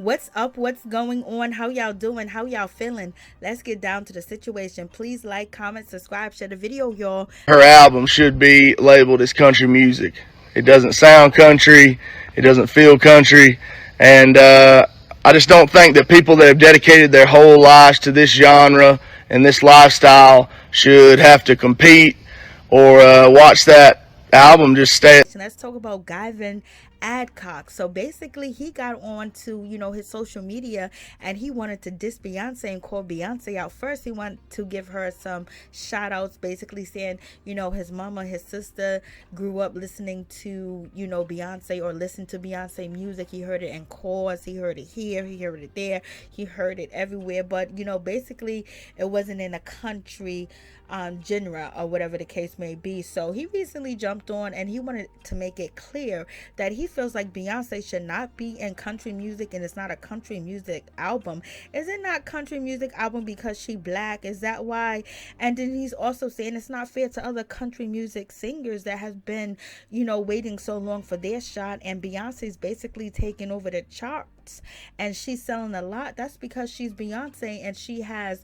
What's up? What's going on? How y'all doing? How y'all feeling? Let's get down to the situation. Please like, comment, subscribe, share the video, y'all. Her album should be labeled as country music. It doesn't sound country. It doesn't feel country. And I just don't think that people that have dedicated their whole lives to this genre and this lifestyle should have to compete or watch that album just stay. Let's talk about Gavin Adcock. So basically, he got on to, his social media and he wanted to diss Beyonce and call Beyonce out. First, he wanted to give her some shout outs, basically saying, his mama, his sister grew up listening to, Beyonce or listened to Beyonce music. He heard it in chorus, he heard it here, he heard it there, he heard it everywhere. But, basically, it wasn't in a country genre or whatever the case may be. So he recently jumped on and he wanted to make it clear that he feels like Beyonce should not be in country music and it's not a country music album. Is it not country music album because she black? Is that why? And then he's also saying it's not fair to other country music singers that have been, waiting so long for their shot, and Beyonce's basically taking over the charts and she's selling a lot. That's because she's Beyonce and she has,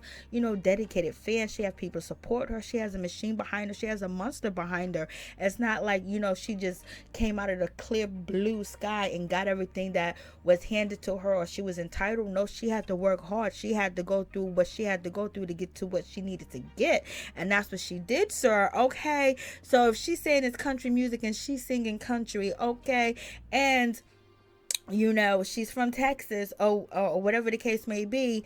dedicated fans. She has people support her. She has a machine behind her. She has a monster behind her. It's not like, she just came out of the clear blue sky and got everything that was handed to her or she was entitled. No, she had to work hard. She had to go through what she had to go through to get to what she needed to get. And that's what she did, sir. Okay. So if she's saying it's country music and she's singing country, okay. And she's from Texas or whatever the case may be,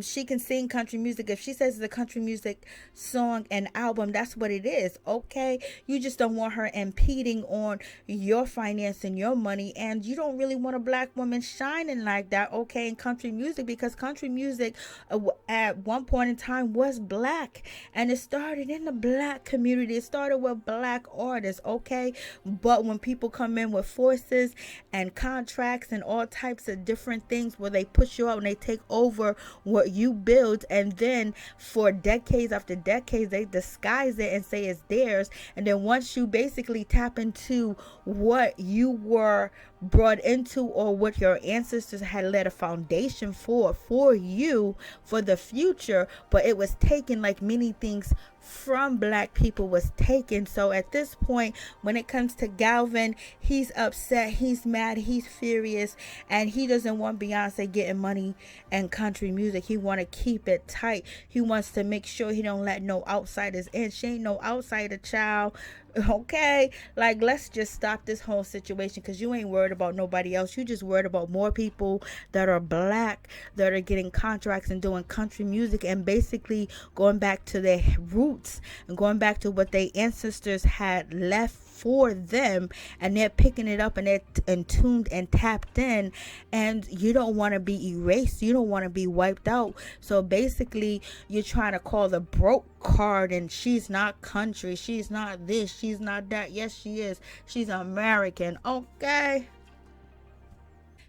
she can sing country music. If she says it's a country music song and album, that's what it is, okay? You just don't want her impeding on your finance and your money, and you don't really want a black woman shining like that, okay, in country music, because country music at one point in time was black, and it started in the black community. It started with black artists, okay? But when people come in with forces and contracts and all types of different things where they push you out and they take over what you build, and then for decades after decades they disguise it and say it's theirs, and then once you basically tap into what you were brought into or what your ancestors had laid a foundation for you for the future, but it was taken, like many things from black people was taken. So at this point, when it comes to Galvin, he's upset, he's mad, he's furious, and he doesn't want Beyonce getting money and country music. He want to keep it tight. He wants to make sure he don't let no outsiders in. She ain't no outsider, child. Okay, like, let's just stop this whole situation, because you ain't worried about nobody else. You just worried about more people that are black that are getting contracts and doing country music and basically going back to their roots and going back to what their ancestors had left for them, and they're picking it up and they're tuned and tapped in, and you don't want to be erased, you don't want to be wiped out. So basically you're trying to call the broke card, and she's not country, she's not this, she's not that. Yes, she is. She's American, okay?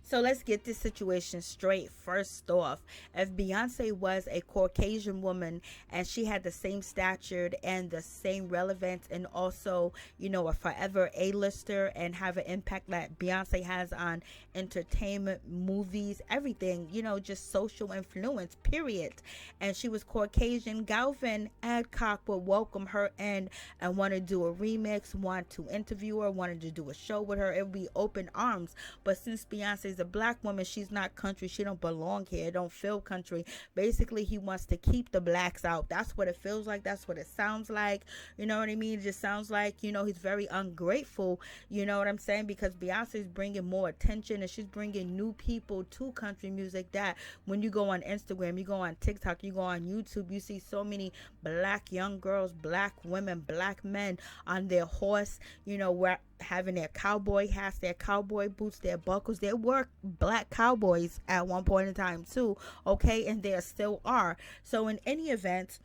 So let's get this situation straight. First off, if Beyonce was a Caucasian woman and she had the same stature and the same relevance, and also, a forever A-lister and have an impact that Beyonce has on entertainment, movies, everything, just social influence, period. And she was Caucasian, Gavin Adcock would welcome her in and want to do a remix, want to interview her, wanted to do a show with her. It would be open arms. But since Beyonce's a black woman, she's not country, she don't belong here, it don't feel country. Basically he wants to keep the blacks out. That's what it feels like, that's what it sounds like. You know what I mean? It just sounds like, he's very ungrateful. You know what I'm saying? Because Beyonce's bringing more attention and she's bringing new people to country music, that when you go on Instagram, you go on TikTok, you go on YouTube, you see so many black young girls, black women, black men on their horse, where having their cowboy hats, their cowboy boots, their buckles. There were black cowboys at one point in time too, okay, and there still are. So in any event,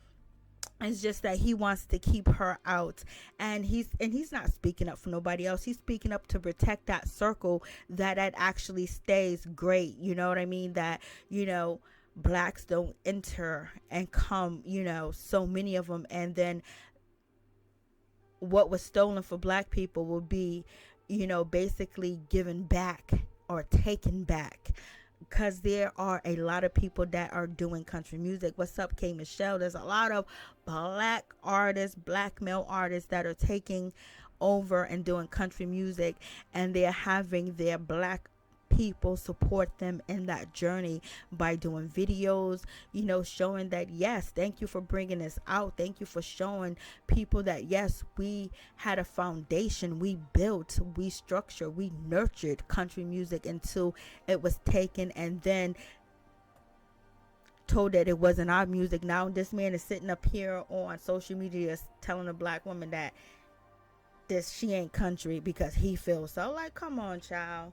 it's just that he wants to keep her out, and he's not speaking up for nobody else. He's speaking up to protect that circle that actually stays great. You know what I mean? That blacks don't enter and come, so many of them, and then what was stolen for black people will be, basically given back or taken back. because there are a lot of people that are doing country music. What's up, K Michelle? There's a lot of black artists, black male artists that are taking over and doing country music, and they're having their black people support them in that journey by doing videos, showing that, yes, thank you for bringing this out. Thank you for showing people that, yes, we had a foundation, we built, we structured, we nurtured country music until it was taken and then told that it wasn't our music. Now this man is sitting up here on social media telling a black woman that she ain't country because he feels so. Like, come on, child.